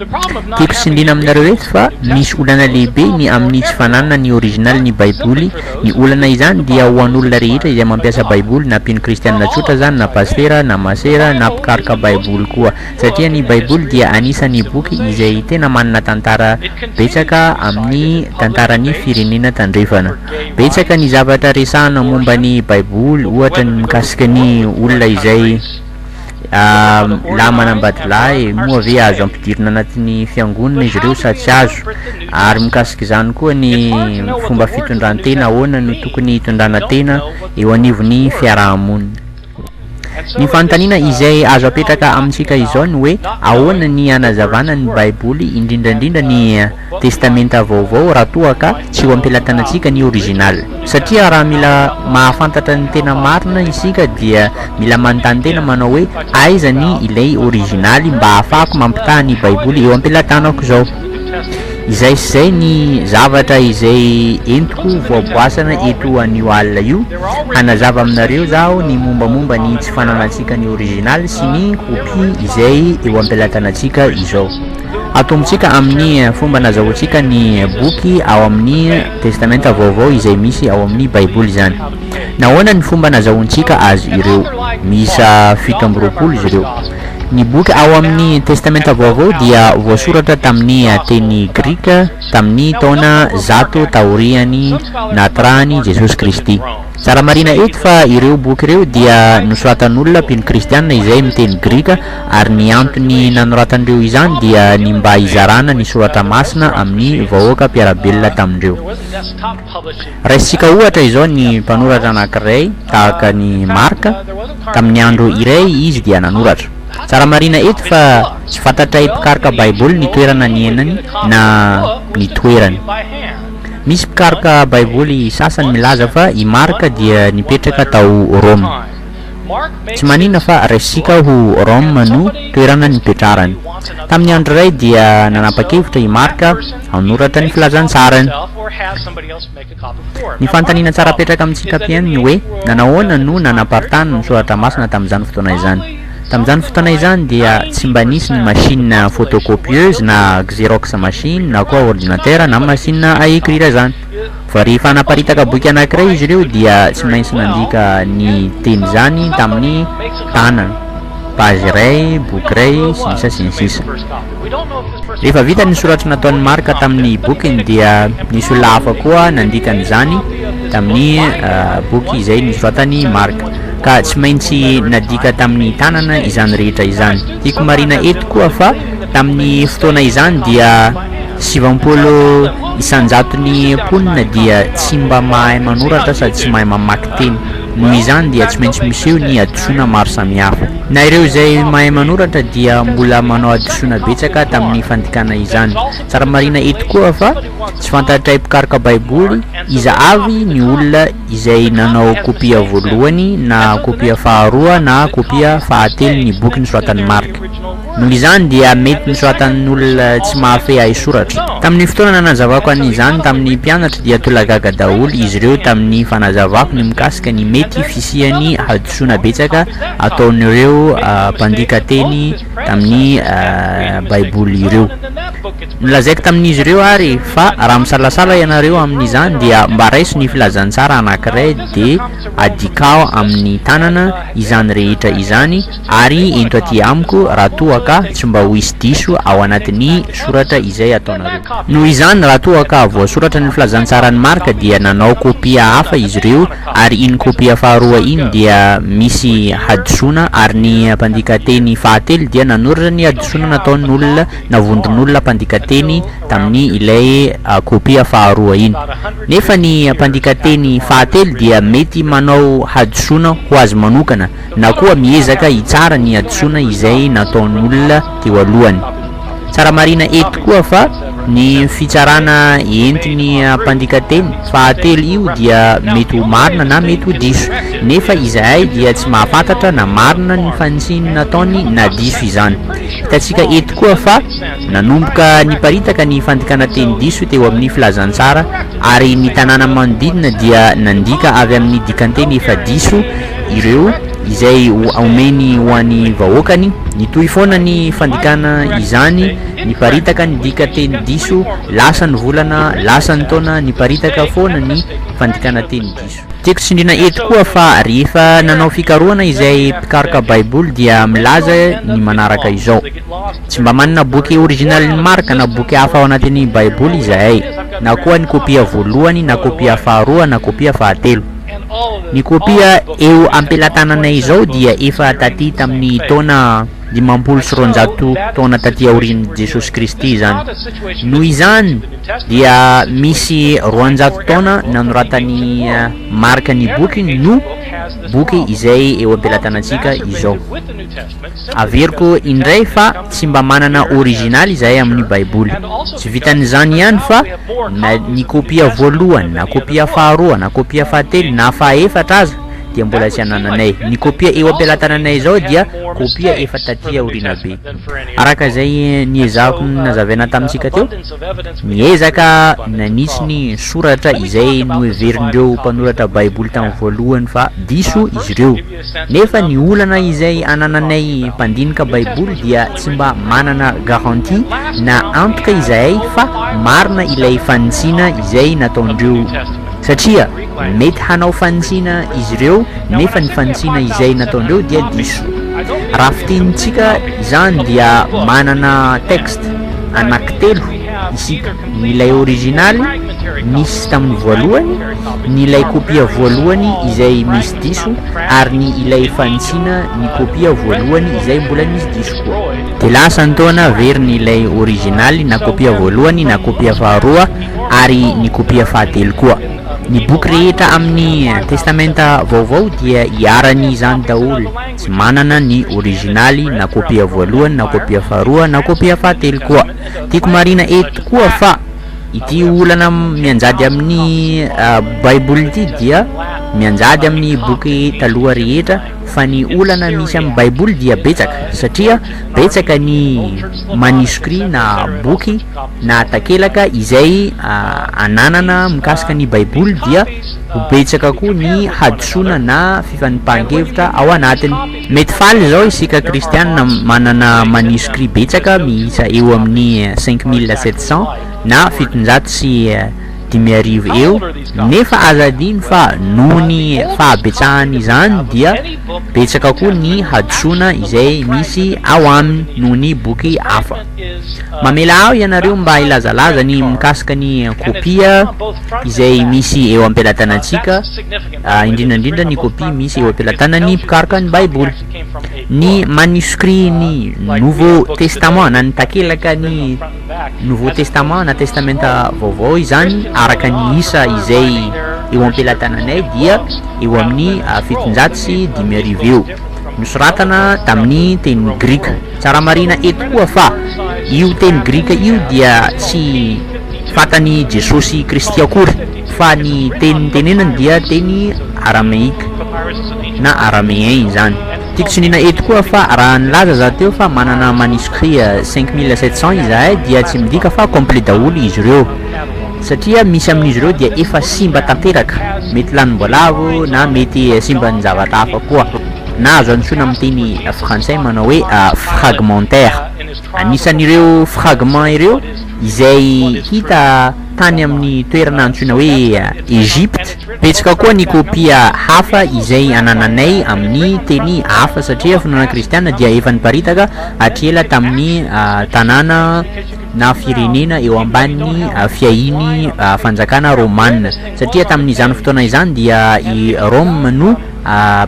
tiako sindrina aminareo eto fa misy olana lehibe ny amin'ny tsy fananana ny original ny baiboly. Ny olana izany dia ho an'olona rehetra izay mampiasa baiboly, na mpino kristianina tsotra zany, na pastera, na masera, na mpikaroka baiboly koa, satria ny baiboly dia anisan'ny boky izay tena manana tantara betsaka amin'ny tantaran'ny firenena tandrefana. Betsaka ny zavatra resahana momba ny baiboly, ohatra ny mikasika ny olona izay lamanambadilahy moa ve azo ampidirina anatin'ny fiangonana izy ireo sa tsy azo, ary mikasika izany koa ny fomba fitondrantena, ahoana no tokony hitondrana tena eo anivon'ny fiarahamonina. Ny fanontaniana izay azo apetraka amintsika izao ny hoe ahoana ny anazavana ny baiboly, indrindrandrindra ny testamenta vaovao, raha toa ka tsy ho ampelatanantsika ny original. Satria raha mila mahafantatra ny tena marina isika dia mila manontany tena manao hoe aiza ny ilay originaly mba ahafahako mampitaha ny baiboly eo ampelatanako zao. Izay sy zay ny zavatra izay entiko voaboasana eto an'io alina io, hanazava aminareo zaho ny mombamomba ny tsy fananatsika ny original sy ny kopia izay eo ampelatanantsika izao. Atombotsika amin'ny fomba nazahoantsika ny boky ao amin'ny testamenta vaovao izay misy ao amin'ny baiboly zany. Nahoana ny fomba nazahoantsika azy ireo? Misa 7 izy ireo. Ny boky ao amin'ny testamenta vaovao dia voasoratra tamin'ny teny grika tamin'ny taona 100 taorian'ny natrahany Jesosy Kristy. Tsara marina eto fa ireo boky ireo dia nosoratan'olona mpino kristianina izay miteny grika, ary ny antony nanoratandreo izany dia ny mba izarana ny soratra masina amin'ny vahoaka mpiarabelona tamindreo. Raisitsika ohatra izao ny mpanoratra anankiray tahaka ny Marka, tamin'ny andro iray izy dia nanoratra. Tsara marina eto fa tsy fantatra mpikaroka baiboly ny toerana niainany na ny toerany. Misy mpikaroka baiboly sasany milaza fa i Marka dia nipetraka tao Rome. Tsy manina fa raisitsika ho Rome no toerana nipetrarany. Tamin'ny andro iray dia nanapa-kevitra i Marka hanoratra ny filazantsarany. Ny fanontaniana tsara petraka amintsika mpiainy hoe nanahoana no nanaparitany ny soratra masina tamin'izany fotoana izany. Tamin'izany fotoana izany dia tsy mba nisy ny machine photocopieuse na xerox machine na koa ordinateur na machine à écrire zany. Fa rehefa naparitaka boky anankiray izy ireo dia tsy maintsy nandika ny teny zany tamin'ny tanana, page iray, boky iray sy ny sisa. Rehefa vita ny soratra nataon'ny Marka tamin'ny bokyny dia nisy olona hafa koa nandikan'izany tamin'ny boky izay nisoratany Marka, ka tsy maintsy nadika tamin'ny tanana izany rehetra izany. Tiako marina eto koa fa tamin'ny fotoana izany dia 70 isanjaton'ny mponina dia tsy mba mahay manoratra sady tsy mahay mamaky teny. Noho izany dia tsy maintsy miseho ny adisoana maro samihafa. Na ireo izay mahay manoratra dia mbola manao adisoana betsaka tamin'ny fandikana izany. Tsara marina eto koa fa tsy fantatray mpikaroka baiboly iza avy ny olona izay nanao kopia voalohany na kopia faharoa na kopia fahatelo ny boky nisoratan'ny Marka. Noho izany dia mety nisoratan'olona tsy mahafehy ahy soratra. Tamin'ny fotoana nanazavako an'izany tamin'ny mpianatra dia tolagaga daholo izy ireo tamin'ny fanazavako ny mikasika ny mety fisian'ny hadisoana betsaka ataon'ireo mpandika teny tamin'ny baiboly ireo. Nolazaiko tamin'izy ireo ary fa raha misalasala ianareo amin'izany dia mba raiso ny filazantsara anankiray de adikao amin'ny tanana izany rehetra izany ary ento aty amiko raha toa ka tsy mba ho hisy diso ao anatin'ny soratra izay ataonareo. Noho izany raha toa ka voasoratra ny filazantsarany Marka dia nanao kopia hafa izy ireo, ary iny kopia faharoa iny dia misy hadisoana, ary ny mpandika teny fahatelo dia nanoratra ny hadisoana nataon'olona navondron'olona mpandika teny tamin'ny ilay kopia faharoa iny. Nefa ny mpandika teny fahatelo dia mety manao hadisoana ho azy manokana na koa miezaka hitsara ny hadisoana izay nataon'olona teo alohany. Tsara marina eto koa fa ny fitsarana entiny mpandika teny fahatelo io dia mety ho marina na mety ho diso, nefa izahay dia tsy mahafantatra na marina ny fanitsiny nataony na diso izany. Hitantsika eto koa fa nanomboka niparitaka ny fandikana teny diso teo amin'ny filazantsara, ary ny tanàna manodidina dia nandika avy amin'ny dikanteny efa diso ireo izay omeny ho an'ny vahoakany. Nitohy foana ny fandikana izany niparitaka ny dika teny diso, lasa ny volana, lasa ny taona, niparitaka foana ny fandikana teny diso. Tiako tsindrina eto koa fa rehefa nanao fikarohana izay mpikaroka Baiboly dia milaza ny manaraka izao: tsy mba manana boky originaly ny marika na boky hafa ao anatin'ny Baiboly izahay, na koa ny kopia voalohany, na kopia faharoa, na kopia fahatelo. Ny kopia eo ampelatananay izao dia efa taty tamin'ny taona 500 taona taty aorian'i Jesosy Kristy zany. Noho izany dia misy 200 taona nanoratany marika ny boky no boky izay eo ampelatanantsika izao. Averiko indray fa tsy mba manana originaly izahay amin'ny Baiboly. Tsy vitan'izany ihany fa na ny kopia voalohany, na kopia faharoa, na kopia fahatelo, na fahaefatra aza dia mbola tsy anananay. Ny kopia eo ampelatananay izao dia kopia efa taty aoriana be. Araka izay niezako nazavaina tamintsika teo, niezaka nanitsy ny soratra izay noheverindreo mpanoratra Baiboly tamin'ny voalohany fa diso izy ireo. Nefa ny olana izay anananay mpandinika Baiboly dia tsy mba manana garantie na antoka izahay fa marina ilay fanitsina izay nataondreo, satria mety hanao fanitsina izy ireo nefa ny fanitsina izay nataondreo dia diso. Raha fitenitsika izany dia manana texte anankitelo isika: nilay originaly misy tamin'ny voalohany, nilay kopia voalohany izay misy diso, ary ny ilay fanitsina ny kopia voalohany izay mbola misy diso koa. De lasa ny taona very nilay originaly na kopia voalohany, na kopia faharoa, ary ny kopia fahatelo koa. Ny boky rehetra amin'ny Testamenta Vaovao dia iarany izany daholo, tsy manana ny originaly na kopia voalohany, na kopia faharoa, na kopia fahatelo koa. Tiako marina eto koa fa ity olana mianjady amin'ny Baiboly ity dia mianjady amin'ny boky taloha rehetra, fa ny olana misy amin'ny Baiboly dia betsaka, satria betsaka ny manuscrit na boky na takelaka izay ananana mikasika ny Baiboly, dia betsaka koa ny hadisona na fifanipahan-kevitra ao anatiny. Mety faly zao isika kristianina manana manuscrit betsaka miisa eo amin'ny 5700 na 750 eo, nefa azadiny fa noho ny fahabetsahany izany dia betsaka koa ny hadisona izay misy ao aminy noho ny boky hafa. Mamela aho ianareo mba ilazalaza ny mikasika ny kopia izay misy eo ampelatanantsika, indrindrandrindra ny kopia misy eo ampelantanany mpikaroka ny Baiboly. Ny manuscrit ny Nouveau Testament na ny takelaka ny Nouveau Testament na Testamenta Vaovao izany, araka ny isa izay eo ampelatananay dia eo amin'ny 750 eo. Nosoratana tamin'ny teny Grika. Tsara marina eto koa fa io teny Grika io dia tsy fatany Jesosy Kristy akory, fa ny teny tenenany dia teny aramaika na araméen zany. Tiako tsindrina eto koa fa raha nilaza za teo fa manana manuscrit 5700 izahay dia tsy midika fa complet daholo izy ireo, satria misy amin'izy ireo dia efa simba tanteraka, mety lanim-boalavo na mety simba ny zavatra hafa koa, na azo antsoina amin'ny teny français manao hoe fragmentaire. Anisan'ireo fragment ireo izay hita tany amin'ny toerana antsoina hoe Egypte. Betsaka koa ny kopia hafa izay anananay amin'ny teny hafa, satria finoana kristiana dia efa niparitaka hatrela tamin'ny tanàna na firenena eo ambanin'ny fiahiny fanjakana Romanina, satria tamin'izany fotoana izany dia i Rome no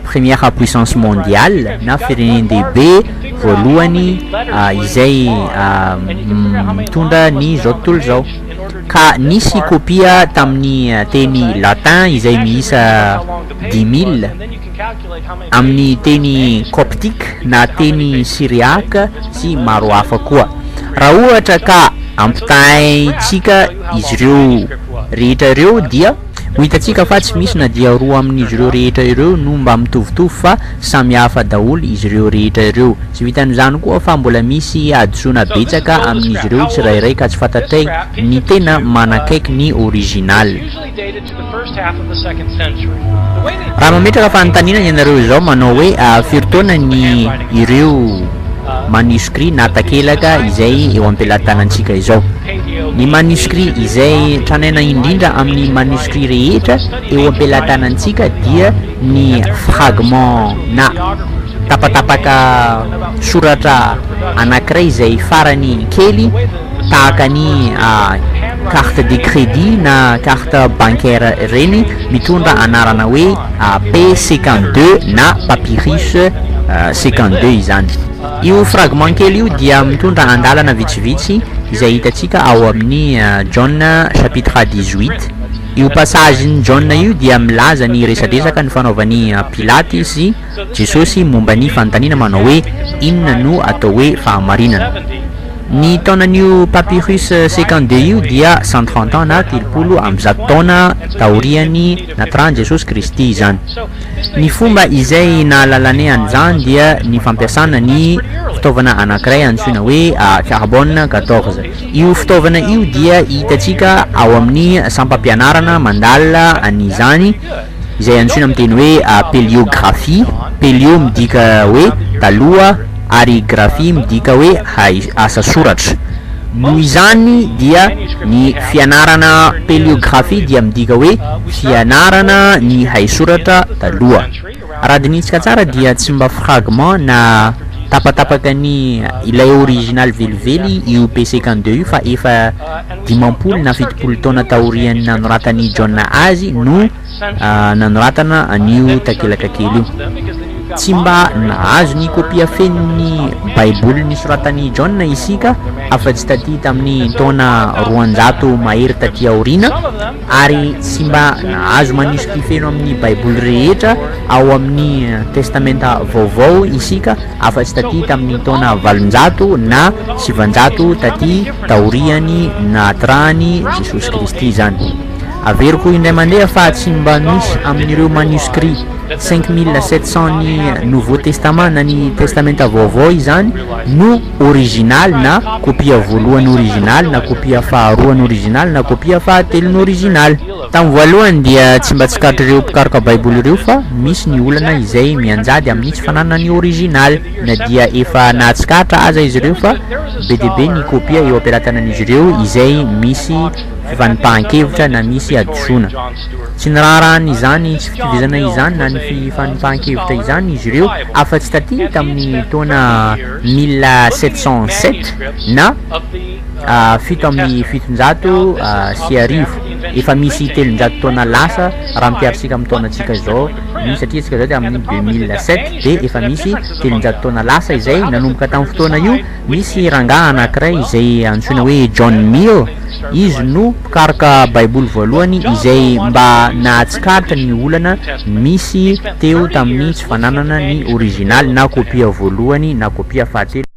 première puissance mondiale na firenendehibe voalohany izay mitondra ny zao tontolo zao. Ka nisy kopia tamin'ny teny latin izay miisa 10,000, amin'ny teny coptique na teny syriaque sy maro hafa koa. Raha ohatra ka ampitaitsika izy ireo rehetra ireo dia ho hitantsika fa tsy misy na dia roa amin'izy ireo rehetra ireo no mba mitovitovy fa samy hafa daholo izy ireo rehetra ireo. Tsy vitan'izany koa fa mbola misy adisona betsaka amin'izy ireo tsirairay ka tsy fantatray ny tena manakaiky ny original. Raha mametraka fanontaniana ianareo izao manao hoe firy taona ny ireo manuscrit na takelaka izay eo am-pelantanantsika izao. Ny manuscrit izay tranaina indrindra amin'ny manuscrit rehetra eo am-pelantanantsika dia ny fragment na tapatapaka soratra anankiray izay farany kely tahaka ny carte de crédit na carte bancaire reny mitondra anarana hoe P52 na papyrus 52 izany. Io fragment kely io dia mitondra andalana vitsivitsy izay hitantsika ao amin'ny John chapitre 18. Io passage-ny John io dia milaza ny resadresaka ny fanaovan'ny Pilaty sy Jesosy momba ny fanontaniana manao hoe inona no atao hoe fahamarinana. Ny taonan'io papyrus 52 io dia 130 ans na 30 taona taorian'ny nataon'I Jesosy Kristy izany. Ny fomba izay nahalalany an'izany dia ny fampiasana ny fitaovana anankiray antsoina hoe carbone 14. Io fitaovana io dia hitantsika ao amin'ny sampam-pianarana mandalina an'izany izay antsoina amin'ny teny hoe péliographie. Pélio midika hoe taloha ary graphie midika hoe asa soratra. Noho izany dia ny fianarana péliographie dia midika hoe fianarana ny haisoratra taloha. Raha dinitsika tsara dia tsy mba fragment na tapatapaka ny ilay original velively io P52 io fa efa 50 na 70 taona taorian'ny nanoratany John azy no nanoratana an'io takelaka kely io. Tsy mba nahazo ny kopia fen'ny Baiboly nisoratany John isika afa-tsy taty tamin'ny taona 200 mahery taty aorina, ary tsy mba nahazo manuscrit feno amin'ny Baiboly rehetra ao amin'ny Testamenta Vaovao isika afa-tsy taty tamin'ny taona 800 na 700 taty taoriany natrahany Jesosy Kristy izany. Averiko indray mandeha fa tsy mba misy amin'ireo manuscrit 5700 ny Nouveau Testament na ny Testamenta Vaovao izany no original na kopia voalohany original na kopia faharoa original na kopia fahatelony original. Tamin'ny voalohany dia tsy mba tsikatra ireo mpikaroka Baiboly ireo fa misy ny olana izay mianjady amin'ny tsy fananana ny original, na dia efa natsikatra aza izy ireo fa be dia be ny kopia eo am-pelatanan'izy ireo izay misy fifanipahan-kevitra na misy adosona. Tsy nirarahany izany tsy fitovizana izany na ny fifanipahan-kevitra izany izy ireo afa-tsy taty tamin'ny taona 1707 na fito amin'ny 700 sy arivo. Efa misy 300 taona lasa raha mpiarisika amin'ny taonantsika izao ny satria tsika zao dia amin'ny 2007 dia efa misy 300 taona lasa izay nanomboka tamin'ny fotoana io. Misy rangahy anankiray izay antsoina hoe John Mill, izy no mpikaroka Baiboly voalohany izay mba nahatsikaritra ny olana misy teo tamin'ny tsy fananana ny original na kopia voalohany na kopia fahatelo.